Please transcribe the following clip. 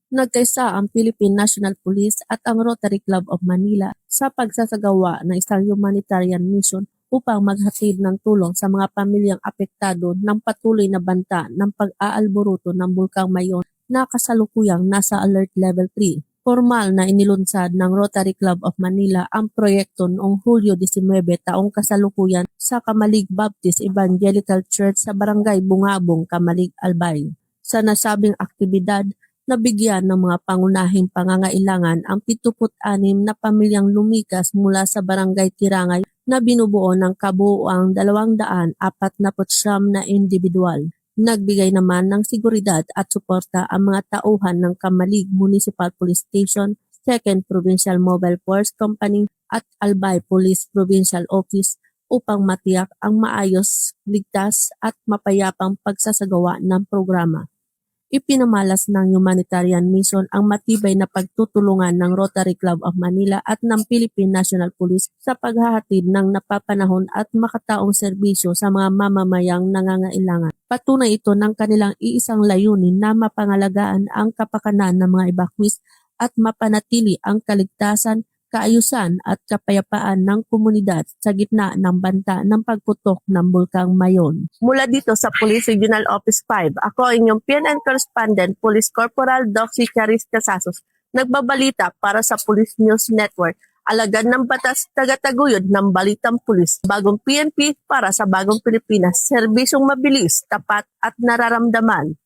Nagkaisa ang Philippine National Police at ang Rotary Club of Manila sa pagsasagawa ng isang humanitarian mission upang maghatid ng tulong sa mga pamilyang apektado ng patuloy na banta ng pag-aalboruto ng Bulkang Mayon na kasalukuyang nasa Alert Level 3. Formal na inilunsad ng Rotary Club of Manila ang proyekto noong Hulyo 19 taong kasalukuyan sa Kamalig Baptist Evangelical Church sa Barangay Bungabong, Kamalig, Albay. Sa nasabing aktibidad, nabigyan ng mga pangunahing pangangailangan ang 76 na pamilyang lumikas mula sa Barangay Tirangay na binubuo ng kabuuang 249 na individual. Nagbigay naman ng seguridad at suporta ang mga tauhan ng Kamalig Municipal Police Station, 2nd Provincial Mobile Force Company at Albay Police Provincial Office upang matiyak ang maayos, ligtas at mapayapang pagsasagawa ng programa. Ipinamalas ng humanitarian mission ang matibay na pagtutulungan ng Rotary Club of Manila at ng Philippine National Police sa paghahatid ng napapanahon at makataong serbisyo sa mga mamamayang nangangailangan. Patunay ito ng kanilang iisang layunin na mapangalagaan ang kapakanan ng mga evacuees at mapanatili ang kaligtasan, kaayusan at kapayapaan ng komunidad sa gitna ng banta ng pagputok ng Bulkang Mayon. Mula dito sa Police Regional Office 5, ako ang inyong PNN Correspondent, Police Corporal Doxy Charis Casasos, nagbabalita para sa Police News Network, alagad ng batas, tagataguyod ng Balitang Pulis, bagong PNP para sa bagong Pilipinas, serbisyong mabilis, tapat at nararamdaman.